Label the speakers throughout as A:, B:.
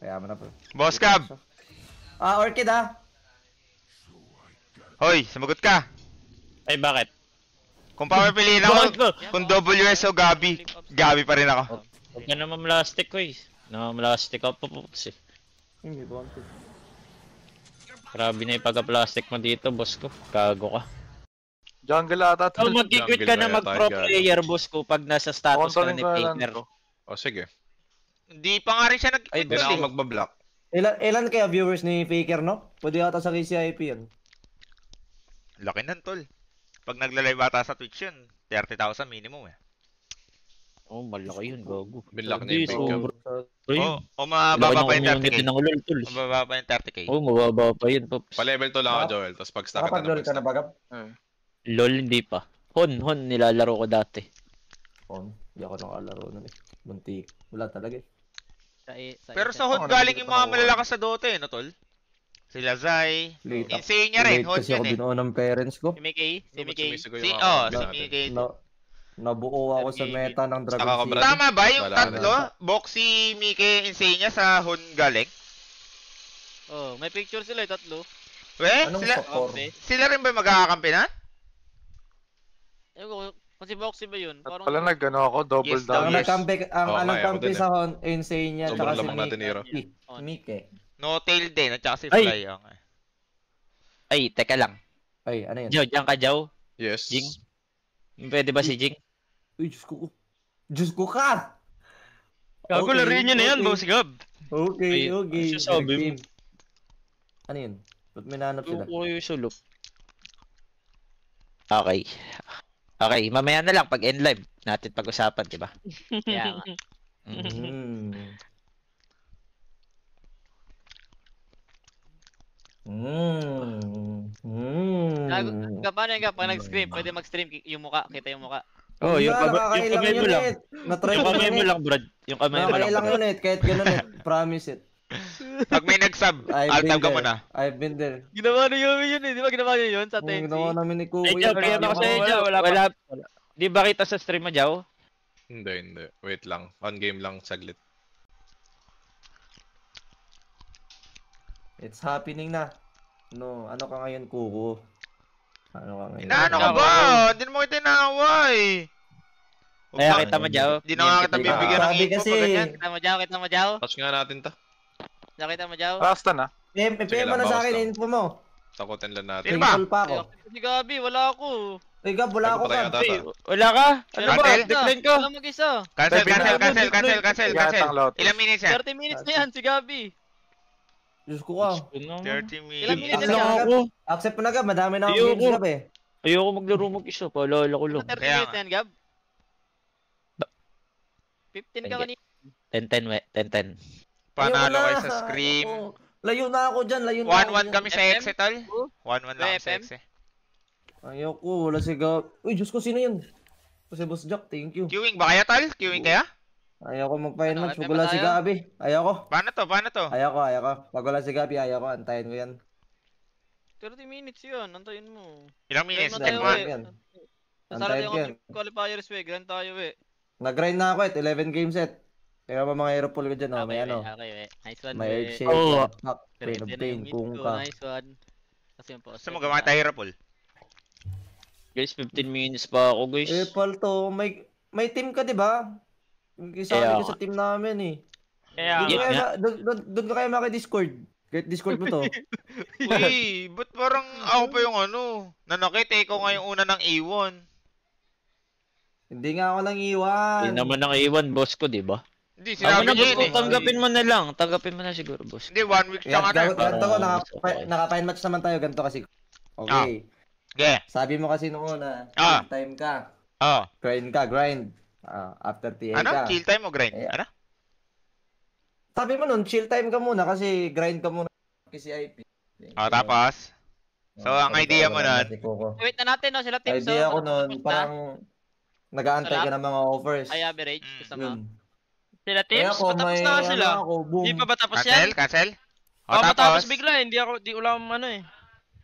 A: Kaya mo na po.
B: Boss Cab!
A: Orchid
B: Hoy, sumagot ka!
C: Ay, bakit?
B: Kung papapiliin ako, kung WS o Gabi, Gabi pa rin ako.
C: Huwag ka naman malastik ko eh. Namamalastik ako po eh.
A: Hindi ba wanted?
C: Grabe na yung pagka-plastic mo dito, boss ko. Kago ka.
D: Jungle ata.
C: So, mag-quit ka na mag-pro player, boss ko, pag nasa status ka na ni Faker.
E: O, sige.
B: Hindi pa nga rin siya
E: Ay, hindi na ako magbablock.
A: Ilan kaya viewers ni Faker, no? Pwede ata sa KCIP yan.
B: Laki nan, tol. Pag nagla-live ata sa Twitch yun, 30,000 minimum eh.
C: Oh, malaki yun, gago.
E: Binlock niya yung Faker.
B: O mababa pa yung 30k.
C: Mababa
B: pa yung 30k.
C: Oo, mababa pa yun, Pops.
E: Pa-level 2 lang ako, Joel. Tapos pag-stack ka na.
A: Nakapag-lol ka na ba, Gab?
C: LOL, hindi pa. Hon, nilalaro ko dati.
A: Hindi ako nakalaro nun eh. Buntik. Wala talaga eh.
B: Pero sa Hon galing yung mga malalakas sa Dota eh, no, tol? Sila Zai. Insane niya rin, Hon
A: kasi ako
B: yun eh.
A: binuo ng parents ko.
F: Si Mickey? Si Mickey?
B: Si Mickey.
A: Nabuo ako sa meta ng Dragon City.
B: Tama ba yung tatlo? Boxy, Mickey, Insane sa Hon galing?
F: Oh, may picture sila eh, tatlo.
B: Sila rin ba magkakakampi na?
F: Ewan ko, kasi Boxy ba yun?
D: At pala nag-ano ako, double down.
A: Ang nagkampi sa Hon, Insane niya, tsaka si Mickey.
B: No tail din, at saka si Fly.
C: Ay, teka lang.
A: Ay, ano yun?
C: Jow, diyan ka, Jow?
E: Yes.
C: Jing? Pwede ba si Jing?
A: Uy, Diyos ko ka!
F: Gago, larin niya na yan, Boss Gab.
A: Okay.
C: Sasabi mo.
A: Ano yun? Ba't may nanap sila?
C: Tuko yung sulok. Okay. Okay, mamaya na lang pag end live natin pag-usapan, di ba?
F: Kaya nga. Paano yung pag nag-stream? Pwede mag-stream yung muka, kita yung muka.
C: Oh, yung kamay mo lang.
A: Yung
C: kamay mo lang, Brad. Yung kamay mo lang.
A: Nakakailang yun kahit ganun Promise it.
B: Pag may nag-sub, alt-tab ka muna.
A: I've been there.
F: Ginawa niyo yun eh, di ba ginawa niyo yun sa Tensi?
A: Ginawa namin ni Kuya.
C: Wala. Di ba kita sa stream mo, Jow?
E: Hindi. Wait lang. On game lang, saglit.
A: It's happening na. No, ano ka ngayon, Kuko? Ano ka ngayon?
B: Inaano ka ba? Hindi naman kita inaaway.
C: Kaya kita mo, Jow.
B: Hindi na nga kita bibigyan ng info pa ganyan.
F: Kita mo, Jow?
E: Touch nga natin ta.
F: Nakita mo, Jow?
D: Rasta na.
A: PM mo na sa akin info mo.
E: Takutin lang natin.
B: Sino ba?
A: Pa ako.
F: Si Gabi, wala ako.
A: Ay, Gab, wala ako ka.
C: Wala ka? Ano ba? Decline ko.
F: Wala mag-isa.
B: Cancel. Ilang minutes yan?
F: 30 minutes na yan, si Gabi.
A: Diyos ko ka.
B: 30 minutes.
F: Ilang minutes
A: Accept
F: na
A: ako. Accept mo na, Gab. Madami na akong games, Gab eh.
C: Ayoko maglaro mag-isa. Paalala ko lang.
F: 30 minutes na yan, Gab. 15 ka kanina.
C: 10-10.
B: Panalo kayo sa Scream.
A: Layo na ako dyan.
B: 1-1 kami sa Exe, tol. 1-1 lang sa Exe.
A: Ayoko. Wala si Gab. Uy, Diyos ko, sino yun? Kasi Boss Jack, thank you.
B: Queuing ba kaya, tol? Queuing kaya?
A: Ayoko mag-final match. Pag wala si Gabi. Ayoko.
B: Paano to?
A: Ayoko. Pag wala si Gabi, ayoko. Antayin ko yan.
F: 30 minutes yun, antayin mo.
B: Ilang minutes?
F: Grind
B: Check
F: mo
B: mo.
F: tayo, Nasarap yung qualifiers, grind tayo eh.
A: Nag-grind na ako 11 game set. Kaya ba mga hero pool ko dyan, may ano.
F: Okay, nice one.
A: May Earthshake, Pain of Pain, Kungka.
F: Nice one. Kasi yung poster.
B: Saan mo gawin tayo hero pool?
C: Guys, 15 minutes pa ako, guys.
A: Palto, may team ka, di ba? Kisali ka sa team namin eh. Doon ka kaya maki-Discord. Kahit Discord mo to.
B: Uy, ba't parang ako pa yung nanakit ikaw nga yung una ng A1.
A: Hindi nga ako nang iwan.
C: Hindi naman nang iwan, boss ko, di ba?
B: Hindi, sinabi niya yun eh.
C: Tanggapin mo na lang. Tanggapin mo na siguro, boss.
B: Hindi, 1 week siya nga na.
A: Ganto ko, naka-fine match naman tayo. Ganto kasi. Okay. Sabi mo kasi noon na chill time ka. Grind. After TA ka.
B: Ano? Chill time o grind? Ano?
A: Sabi mo nun, chill time ka muna kasi grind ka muna kasi IP.
B: Tapos? So, ang idea mo nun?
F: Wait na natin, no? Sila team.
A: Idea ko nun, parang nag-aantay ka ng mga offers.
F: Ay, average. Kasama.
G: Sila teams? Patapos na sila. Hindi pa ba tapos yan?
B: Cancel?
G: Matapos bigla, hindi ulam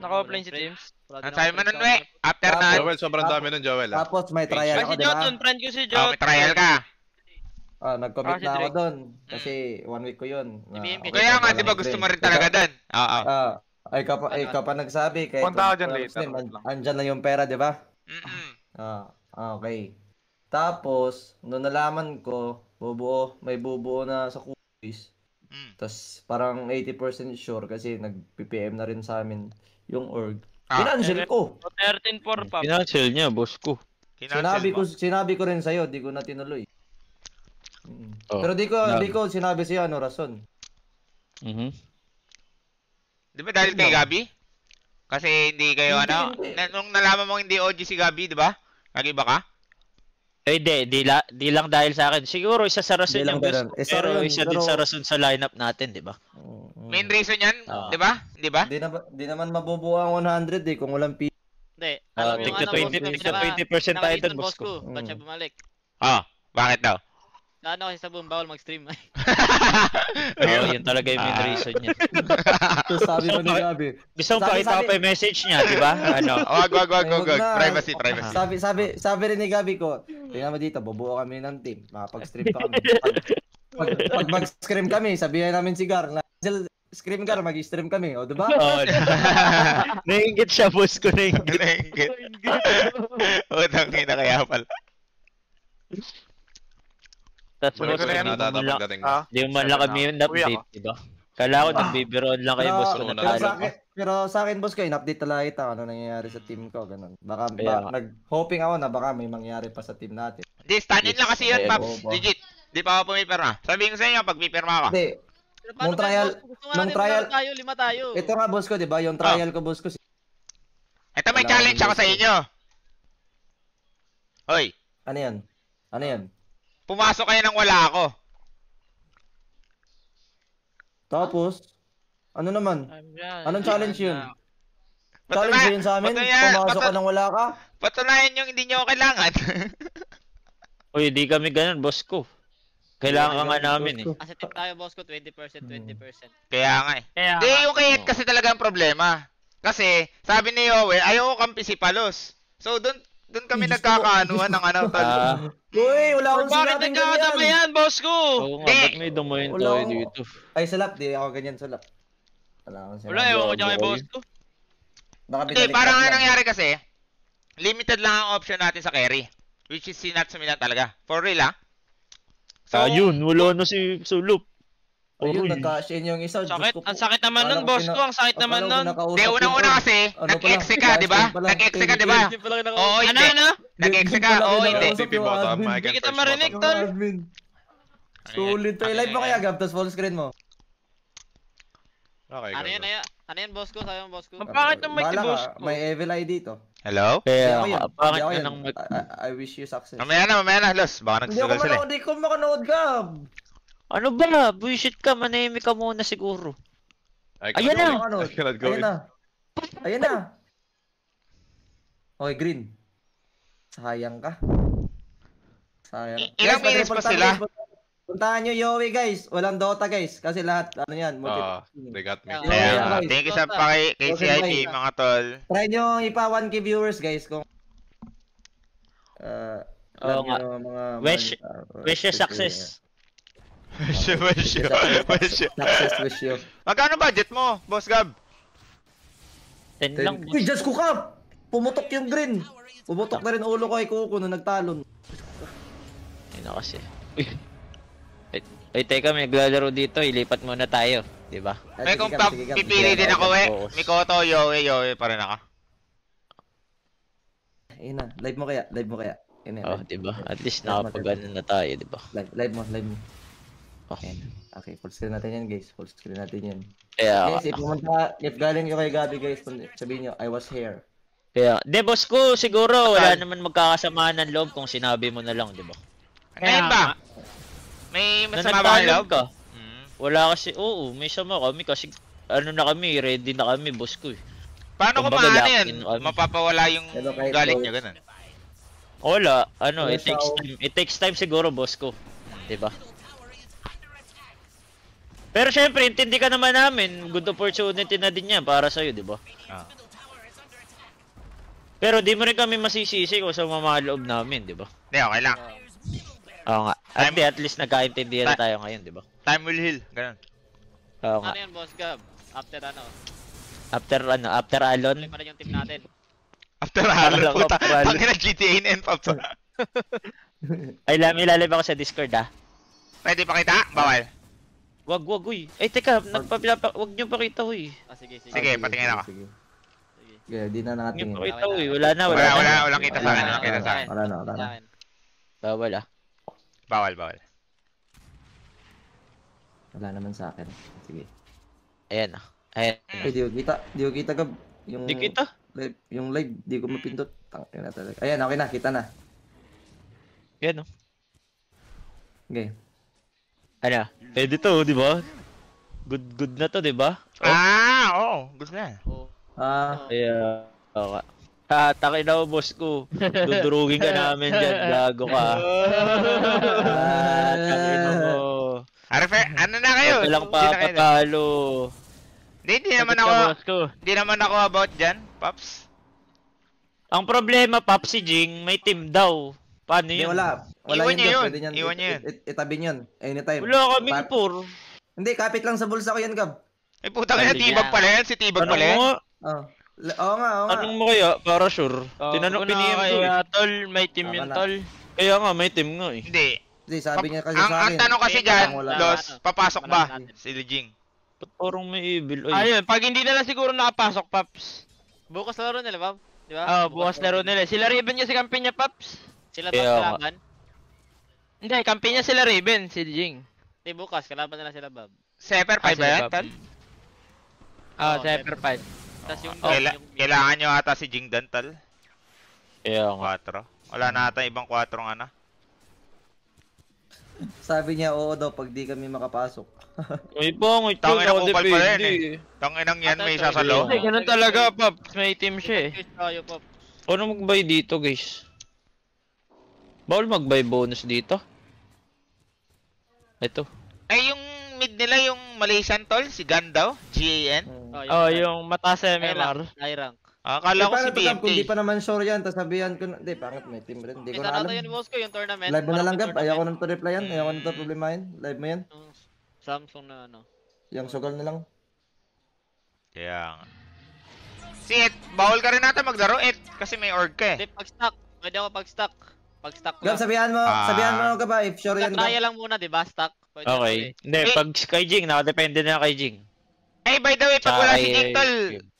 G: naka-offline si teams.
B: Ang sabi mo nun, we. After na.
E: Joel, sobrang dami nun, Joel.
A: Tapos may trial ako,
G: si
A: diba?
G: Jotun, friend ko si
B: May
G: Jotun.
B: trial ka.
A: Nag-commit
G: si
A: na ako
G: Drake.
A: doon. Kasi 1 week ko yun.
F: BBM
A: Okay,
B: Kaya nga,
A: wala
B: di ba
A: akong
B: gusto
A: green.
B: mo rin talaga doon? Oo.
A: Ikaw pa nagsabi. Kahit
D: Punta ako dyan
A: wala
D: later,
A: Muslim,
D: wait lang.
A: andyan na yung pera, di ba?
B: Mm-mm.
A: Okay. Tapos, nung nalaman ko, may bubuo na sa quiz.
B: Mm.
A: Tapos, parang 80% sure kasi nag-PPM na rin sa amin yung org.
B: Ah.
A: Kinansel ko.
G: 13-4 pa.
C: Financial niya, boss ko.
A: Sinabi ko rin sa'yo, di ko na tinuloy.
C: Oh,
A: Pero di ko sinabi sa'yo ano rason.
B: Di ba dahil kay Gabi? Kasi hindi kayo
A: Hindi.
B: nung nalaman mo hindi OG si Gabi, di ba? Nag-iba ka?
C: Di lang dahil sa akin. Siguro isa sa rason
A: Di lang
C: yung boss
A: dahil.
C: ko.
A: Isa
C: Pero
A: rin,
C: isa din
A: pero-
C: sa rason sa lineup natin, di ba?
B: Main reason yan,
C: Ah.
B: di ba? Di ba?
A: Di naman mabubuo ang 100 kung walang P.
F: Hindi. Alam mo yung
C: tigna
F: ano,
C: 20%
F: boss ko, pinaka-
C: 20% tayo
F: pinaka-reason,
C: dun, boss ko.
F: Ba't siya bumalik?
B: Bakit daw?
F: Ano kasi sa boom, bawal mag-stream.
C: Oo, yun talaga yung main reason niya.
A: Tapos sabi mo ni Gabi.
C: Gusto mo
A: Sabi-
C: pakita ko pa yung message niya, di ba? Ano?
B: Wag.
A: na.
B: Privacy.
A: Sabi rin ni Gabi ko, tingnan mo dito, bubuo kami ng team. Makapag-stream pa kami. Pag mag-scream kami, sabihin namin si Gar na scream Gar, mag-stream kami. O, diba?
C: Oo. Nainggit siya, boss ko. Nainggit.
B: Nainggit. Utang ina kaya pala.
C: Tapos
D: Wala
C: boss,
D: ko na yan.
E: Natata pagdating mo.
C: di mo man lang kami yung update, di ba? Kala ko nagbibiroon lang kayo, boss ko.
E: Pero-
C: Natalo.
A: Pero sa akin, boss ko, in-update talaga kita ano nangyayari sa team ko. Ganun. Baka,
C: Kaya-
A: nag-hoping ako na baka may mangyari pa sa team natin.
B: Hindi, stand-in lang kasi yun,
C: Yes,
B: Paps.
A: oo.
B: Legit. Di pa ako pumipirma. Sabihin ko sa inyo, pag pipirma ka.
A: Hindi.
F: Pero paano
A: Nung trial-
F: ba, boss? Gusto nga
A: nung
F: natin,
A: trial-
F: wala tayo, 5 tayo.
A: Ito nga, boss ko, di ba? Yung trial ko, boss ko.
B: Ito may
A: Wala
B: challenge
A: akong
B: ako sa
A: gusto.
B: inyo. Hoy,
A: Ano yan? Ano yan?
B: pumasok kayo nang wala ako.
A: Tapos, ano naman? Anong challenge yun?
B: Patunayan-
A: Challenge yun sa amin? Pumasok ka nang wala ka?
B: Patunayan yung hindi nyo ako kailangan.
C: Uy, di kami ganun, boss ko. Kailangan ka nga namin eh.
F: Kasi team tayo, boss ko, 20%, 20%.
B: Kaya nga eh. Hindi, yung kay Ed kasi talaga ang problema. Kasi, sabi ni Yowie, ayaw ko kampi si Palos. So, doon kami nagkakaanuhan ng ano.
C: Ah,
A: Uy, wala akong
G: Bakit
A: sinabing
G: nagkakatama
A: ganyan!
G: yan, boss ko?
C: oo nga, ba't may dumayin
A: Wala
C: tayo
A: akong-
C: dito?
A: Ay, salap. Di ako ganyan salap. Wala akong
G: Wala,
A: sinabi.
G: ewan ko dyan kay boss ko.
A: Baka
B: Hindi,
A: binaliktad
B: parang
A: lang.
B: ang nangyari kasi, limited lang ang option natin sa carry. Which is si Natsu Milan talaga. For real ah. So,
C: Ayun, wala na si Sulup.
A: Ayun,
C: Uy.
A: nagka-cash in yung isa. Diyos
G: Sakit,
A: ko po.
G: ang sakit naman nun,
A: Akala ko
G: boss ko. Ang sakit naman nun.
B: Hindi, unang-una kasi, nag-exe ka, di ba? Nag-exe ka, di ba? Oo,
G: Ano,
B: hindi.
G: ano?
B: Nag-exe ka, oo, hindi.
E: MVP bottom,
G: Hindi
E: Mike
G: kita
E: first
G: marinig,
E: bottom.
G: tol.
A: Sulit to. I-live mo kaya, Gab, tapos full screen mo.
E: Okay,
F: Ano
E: go,
F: yan,
E: go.
F: ano yan, boss ko? Sabi mo, boss ko.
G: Ang pangit ng mic ni
A: Bahala
G: boss
A: ka,
G: ko.
A: may evil eye dito.
B: Hello?
C: Kaya,
A: Hindi ako yan.
C: pangit
A: Hindi ako
C: ka
A: yan.
C: ng mag...
A: I wish you success.
B: Mamaya na, Los. Baka
A: Hindi ako
B: nagsusugal sila eh.
A: manood, hindi ko makanood, Gab.
C: Ano ba? Bullshit ka, manahimik ka muna siguro.
E: I
C: Ayan
E: cannot
C: na!
E: go.
A: Makanood.
E: I cannot go
A: Ayan
E: in.
A: na. Ayan na. Okay, green. Sayang ka. Sayang.
B: Ilang
A: Guys,
B: minutes pa
A: puntahan
B: sila?
A: guys, puntahan nyo Yowie, guys. Walang Dota, guys. Kasi lahat, ano yan,
E: They got me.
F: Yeah.
B: Kaya
A: Yeah,
B: nga,
A: guys.
B: thank you sa kay
A: Okay,
B: CIP,
A: guys.
B: mga tol.
A: Try nyo ipa 1K viewers, guys. Kung
C: Oo nga. Wish- Wish you success.
B: Wish you.
A: Success wish you.
B: Magkano budget mo, Boss Gab?
C: 10 lang, boss.
A: Uy, just ko ka! Pumutok yung green. Pumutok na rin ulo ko kay Kuko nung nagtalon.
C: Ayun na kasi. Uy. Ay, teka, may naglalaro dito. Ilipat muna tayo. Diba?
B: May kung pipili din ako eh. Mikoto, Yowie pa rin ako.
A: Ayun na, live mo kaya, live mo kaya. Ayun na,
C: Oh, diba? At least nakapag-ano na tayo, diba?
A: live mo.
C: Okay.
A: Okay, full screen natin yan, guys. Full screen natin yan.
C: Kaya,
A: Guys, if galing ko kay Gabi, guys, sabihin nyo, I was here.
C: boss ko, siguro, wala naman magkakasamaan ng loob kung sinabi mo na lang, diba?
B: Ngayon ba? May
C: Na
B: masama ba ang
C: nagtalon
B: loob?
C: ka? Wala kasi, oo, may sama kami kasi, ano na kami, ready na kami, boss ko eh.
B: Paano ko
C: Kumbaga,
B: maano
C: lock
B: yan?
C: in kami.
B: Mapapawala yung
A: Hello, kay
B: galit
A: Coach.
B: niya, ganun.
C: Wala, ano,
A: Wala
C: it takes
A: siya,
C: time. It takes time siguro, boss ko. Diba? Pero syempre, intindi ka naman namin. Good opportunity na din yan para sa'yo, diba?
B: Ah.
C: Pero di mo rin kami masisisi kung sa mamaloob namin, diba?
B: Hindi, okay lang.
C: Oo nga. At least nagkaintindihan na tayo ngayon, di ba?
B: Time will heal. Ganun.
C: Oo nga.
F: Ano yan, boss Gab? After ano?
C: After Alon.
F: Tuloy pa rin yung team natin.
B: After Halo,
C: Parang
B: puta.
C: after Halo.
B: Pag na GTA na yun, Pops.
C: Ay, ilalim ako sa Discord, ah.
B: Pwede pakita? Bawal.
C: Wag, uy. Ay, teka, wag nyo pakita, uy.
F: Sige.
B: Sige, patingin ako.
A: Sige.
F: Sige.
A: Sige, di na
C: Wag nyo
A: nakatingin.
C: pakita, uy. Wala na.
B: Walang kita sa akin. Walang kita sa akin.
A: Wala na.
F: Sa akin.
C: Bawal, ah.
B: Bawal.
A: Wala naman sa akin. Sige.
C: Ayan, ah. Ayan.
A: Ay, di ko kita Gab. Yung
C: Di kita.
A: yung live, di ko mapindot. Tangin na talaga. Ayan, okay na, kita na.
C: Yan, oh.
A: Okay.
C: Ano? Pwede to, di ba? Good na to, di ba?
B: Oo. Gusto na yan.
F: Oo.
C: Kaya, oo nga. Takin na boss ko. Dudurugin ka namin dyan. Gago ka. Takin na mo.
B: Ano na kayo?
C: Huwag lang
B: Hindi na kayo.
C: papatalo.
B: Hindi naman ako about dyan, Pops.
C: Ang problema, Pops, si Jing, may team daw. Paano
A: Hindi,
C: yun?
A: wala.
B: Iwan niya
A: Gab.
B: yun.
A: Pwede niyan.
B: Iwan niya yun.
A: Itabi niyan. Anytime.
C: Wala kaming
A: Pap-
C: poor.
A: Hindi, kapit lang sa bulsa ko yan, Gab.
B: Ay, putang ina, Tibag pala yan. Si Tibag pala yan.
A: Oh. Oo nga.
C: Anong mo kaya? Para sure. Tinanong
G: Kung
C: piniem ko eh.
G: kaya, tol, may team
A: Tama
G: yun,
A: na.
G: tol.
C: Kaya nga, may team nga eh.
B: Hindi.
A: Hindi, sabi niya kasi
B: Ang
A: sa akin.
B: tanong kasi
F: Eh,
B: dyan,
A: wala.
B: Los, papasok ba?
F: Wala natin.
B: Si Lijing.
C: Ba't parang may evil? Ay,
G: Ayun, pag hindi na lang siguro nakapasok, Paps.
F: Bukas laro nila, Bob. Di ba?
G: Oo, bukas laro nila. Sila Raven kasi kampi niya, Paps.
F: Sila
C: Kaya
F: Bob
C: nga.
F: kalaban.
G: Hindi, kampi niya sila Raven, si Jing.
F: Di bukas, kalaban nila sila, Bob.
B: Seper 5 ba yan, Tal?
G: Ah,
F: Oo,
G: Cypher 5.
F: Tapos yung
B: Kailangan nyo ata si Jing Dan, Tal.
C: kaya nga.
B: 4. Wala na ata ibang 4 nga na.
A: Sabi niya, oo daw, pag di kami makapasok.
C: May pangit yun,
B: Tangin na kupal pa rin
C: nakadepende.
B: Tanginang yan, may
F: Ito,
B: sasalo.
G: Hindi, ganun talaga, Paps. May team siya eh.
F: tayo, Bob.
C: Ano mag-buy dito, guys? Bawal mag-buy bonus dito? Ito.
B: Ay, yung mid nila, yung Malaysian tol, si Gandaw, GAN.
G: Oh, yung mataas sa MMR.
F: High rank.
B: Akala ko si
A: Paano to, Gab? Kung di
B: BMK.
A: pa naman sure yan, tapos sabihan ko na, hindi, pangit, may team rin. Hindi ko
F: Isa
A: na
F: na
A: alam.
F: to yun, boss ko, yung tournament.
A: Live mo na lang,
F: Parang
A: Gab. Ayaw ko
F: tournament.
A: na to replyan. Ayaw ko na to problemahin. Live mo yan.
F: Samsung na ano.
A: Yung sugal na lang.
B: Kaya nga. Si Ed, bawal ka rin natin maglaro, Ed. Kasi may org ka
F: Hindi,
B: eh.
F: pag-stock. Pwede ako pag-stock. Pag-stock
A: Gab, sabihan mo, Gab, if sure yan,
F: Try
A: Gab.
F: lang muna, di ba? Stock. Pwede
C: Okay. Hindi,
B: Eh,
C: pag kay Jing, nakadepende na kay Jing.
B: Ay, by the way, pag
C: Tsaka
B: wala si
C: kay-
B: Jing, tol,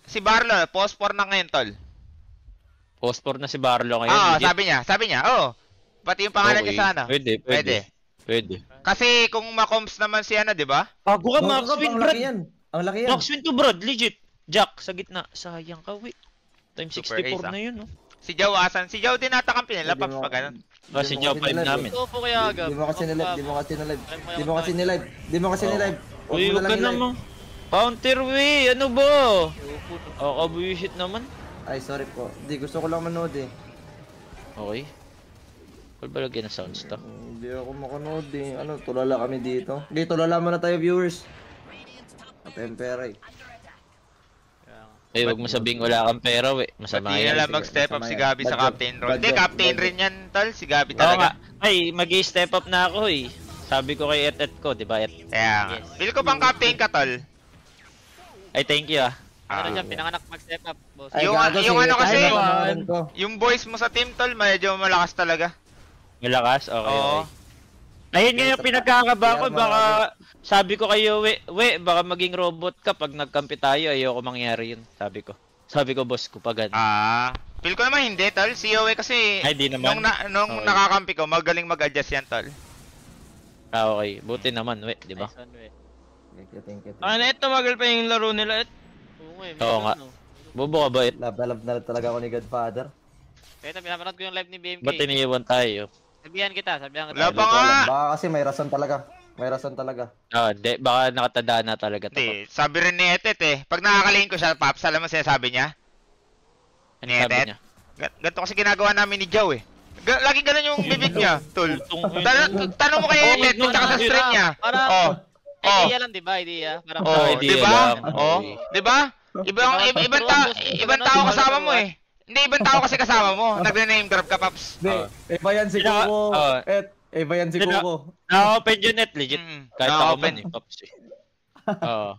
B: si Barlo, post 4 na ngayon, tol.
C: Post-4 na si Barlo ngayon.
B: Oo,
C: legit.
B: sabi niya, oo. Pati yung pangalan
C: Okay.
B: niya sa ano.
C: Pwede.
B: Kasi kung makomps naman si ano, di ba?
C: Bago ka,
A: Oo,
C: Max
A: Gab,
C: Win,
A: ang
C: Brad.
A: laki yan. Ang laki yan.
C: Max Win to, Brad. Legit. Jack, sa gitna. Sayang ka, wait. Time
B: Super
C: 64
B: ace,
C: na yun, no?
B: Si Joe asan? Si Joe din natakampi nila, Paps, pag ganun.
C: Kasi Joe 5 namin.
F: Ito po kaya, Gab.
A: Di mo kasi nilive, di mo kasi nilive. Di mo kasi nilive. Di mo kasi nilive.
C: Uy, huwag ka naman. Counter, we. Ano ba? Kabuisit naman.
A: Ay, sorry po. Di, gusto ko lang manood eh.
C: Okay. Wala ba lagyan ng sounds to?
A: Hindi ako makanood eh. Ano, tulala kami dito. Hindi, tulala muna tayo viewers. Tempera eh.
C: Eh, wag mo sabing wala kang pera, we. Masama
B: Pati
C: yan.
B: nila mag-step up si Gabi sa
A: Bad job.
B: captain role.
A: Bad
B: Hindi,
A: job.
B: captain
A: Bad
B: rin yan, tol. Si Gabi
C: Oo nga.
B: talaga.
C: Ay, mag-step up na ako, eh. Sabi ko kay Et ko, di ba, Et?
B: Kaya nga. Feel ko pang captain ka, tol.
C: Ay, thank you, ah.
F: Ano dyan, pinanganak mag-step up, boss.
A: Ay,
B: Yung-
A: gago
B: yung
A: si-
B: ano kasi,
A: ay, panoorin ko.
B: Yung boys mo sa team, tol, medyo malakas talaga.
C: Malakas? Okay,
B: Oo.
C: okay. Ayun nga yung pinagkakaba ko,
A: Kaya
C: baka sabi ko kayo, we, baka maging robot ka pag nagkampi tayo, ayoko mangyari yun, sabi ko. Sabi ko, boss ko, pag ganun.
B: Feel ko naman hindi, tol. Si Yowie kasi,
C: Ay, di naman.
B: nung
C: Okay.
B: nakakampi ko, magaling mag-adjust yan, tol.
C: Ah, okay. Buti naman, we, di ba?
F: Nice one, we.
A: Thank you.
G: Ano, ito magal pa yung laro nila.
F: Oo nga, eh,
C: Oo nga.
F: ano.
C: Bobo ka ba, Et?
A: Love na love na talaga ako ni Godfather.
F: Kaya pinapanood ko yung live ni BMK.
C: Ba't iniiwan tayo?
F: Sabihan kita.
B: Wala pa
A: Hindi ko
B: nga.
A: alam. Baka kasi may rason talaga. May rason talaga.
C: Ah, di, baka nakatanda na talaga to.
B: Hindi, sabi rin ni Etet eh. Pag nakakalain ko siya, Paps, alam mo sinasabi niya?
C: Ano
B: Ni
C: sabi
B: Etet?
C: niya?
B: Ganito kasi ginagawa namin ni Joe eh. Lagi ganun yung bibig niya, tol. Tanong mo kay Etet,
C: no,
B: tsaka sa
C: no,
B: stream niya.
F: Parang,
B: Oh.
F: idea lang, di ba? Idea. Parang,
B: Oh,
C: idea
B: di ba?
C: lang.
B: Oh,
C: Okay.
B: di ba? Ibang tao kasama mo eh. Hindi, ibang tao kasi kasama mo. Nagne-name grab ka, Paps.
A: Hindi, iba yan si
C: Pinaka-
A: Kuko.
C: oh.
A: Iba yan si
C: Hindi na-
A: Kuko.
C: Na-open yun net, legit. Kahit ako
B: Na-open
C: man eh, Pops eh. Oo.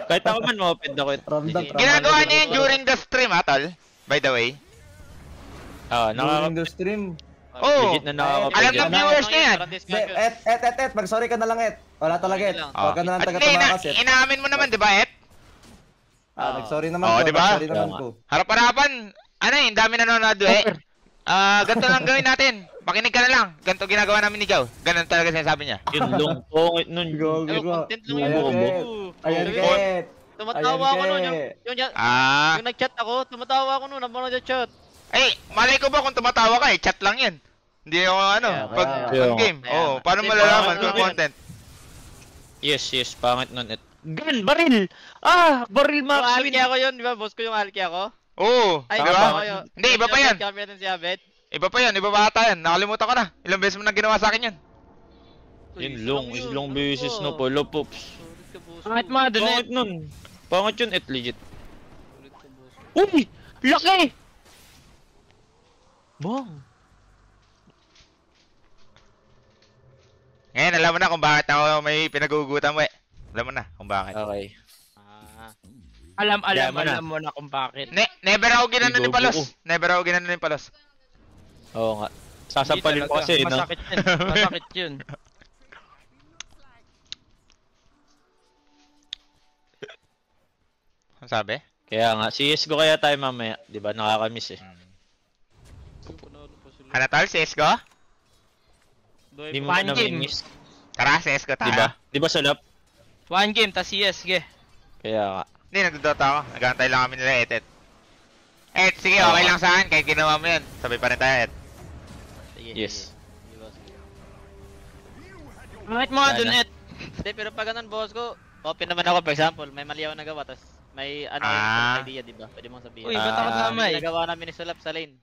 C: Kahit ako man, ma-open ako.
A: Ramdam,
C: Legit.
B: Ginagawa niya yun during the stream, ha, tol? By the way.
C: Oo,
A: During the stream.
B: Oo.
C: legit na nakaka-open
B: Alam
C: dyan.
B: ng viewers niya yan.
A: Et, mag-sorry ka na lang, Et. Wala talaga, Et. Huwag ka na lang
B: At hindi,
A: taga-tumakas, Et.
B: inaamin mo naman, di ba, Et?
A: Nag-sorry naman
B: Oo,
A: ko,
B: diba?
A: nag-sorry naman
C: Kaya
A: ko.
B: Harap-harapan. Ano eh, dami nanonood, eh. Ganito lang gawin natin. Makinig ka na lang. Ganito ginagawa namin ni Jow. Ganun talaga sinasabi niya.
C: Yun long pongit nun.
A: Go,
F: Ano,
A: go.
F: content lang
A: Ayan,
F: yun.
A: Et. Ayan, Et.
F: Tumatawa ako nun. Yung nag-chat ako, tumatawa ako nun. Habang nag-chat.
B: Eh, malay ko ba kung tumatawa ka eh, chat lang yan. Hindi ako pag
A: kaya
B: on game.
F: Kaya
B: Oo,
F: nga.
B: paano
F: Kasi
B: malalaman
F: baka-
B: kung content?
C: Yes, pangit nun. Gun, baril! Baril
F: Yung
C: Max
F: alki ako yun, di ba? Boss ko yung alki ako.
B: Oo,
F: Ay,
B: di
F: di
B: ba?
F: ako yun.
B: Hindi, iba pa yan.
F: Kami natin si Abed.
B: Iba pa yan, iba pa ata yan. Nakalimutan ko na. Ilang beses mo na ginawa sa akin yan.
C: Yun long beses no polo Pops.
G: Kahit mga dun
C: Pangit nun. Pangit yun, legit. Uy! Laki! Bang!
B: Ngayon, alam mo na kung bakit ako may pinagugutan mo eh. Alam mo na kung bakit.
C: Okay.
G: Alam
C: Yaman na.
G: mo na kung bakit.
B: Never ako ginano ni
C: Igogo
B: Palos.
C: ko.
B: Never ako ginano ni Palos.
C: Oo nga. Sasampalin ko kasi, no?
G: Masakit yun. Masakit yun.
B: Ano sabi?
C: Kaya nga, CSGO kaya tayo mamaya. Di ba? Nakakamiss eh.
B: Ano tol, CSGO?
C: Di mo
G: One game.
C: namimiss.
B: Tara, CSGO tayo.
C: Di ba? Di ba salap?
G: One game, tas CSG.
C: Kaya nga.
B: Hindi, nagdodota ako. Nagantay lang kami nila, Et. Et, sige, okay lang sa akin. Kahit ginawa mo yan. Sabay pa rin tayo, Et.
C: Yes.
G: Kahit mga dun,
C: Sana.
G: Et.
F: Hindi, pero pag ganun, boss ko, open naman ako, for example, may mali ako nagawa, tapos may ano yung idea, di ba? Pwede mong sabihin.
G: Uy, ba't ako tama eh?
F: Nagawa namin ni Sulap sa lane.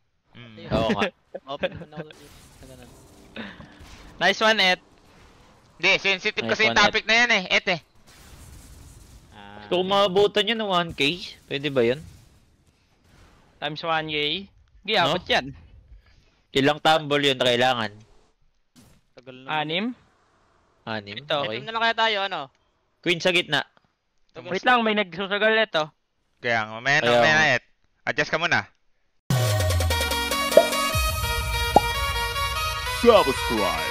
C: Oo nga.
F: Open naman ako sa ganun.
G: Nice one, Et.
B: Hindi, sensitive
C: Nice
B: kasi yung
C: one,
B: topic na yan eh. Et eh.
C: Kung maabutan yun ng 1K, pwede ba yun?
G: Times 1K. Giyabot yan.
C: Ilang tumble yun kailangan?
F: Tagal naman.
C: 6?
G: Ito.
C: Okay.
F: Team na lang kaya tayo, ano?
C: Queen sa gitna.
F: Tagal-
G: Wait lang, may nagsusugal ito.
B: Kaya nga, mamaya na,
C: Kaya
B: mamaya
C: nga.
B: na, Et. Adjust ka muna.
H: Subscribe.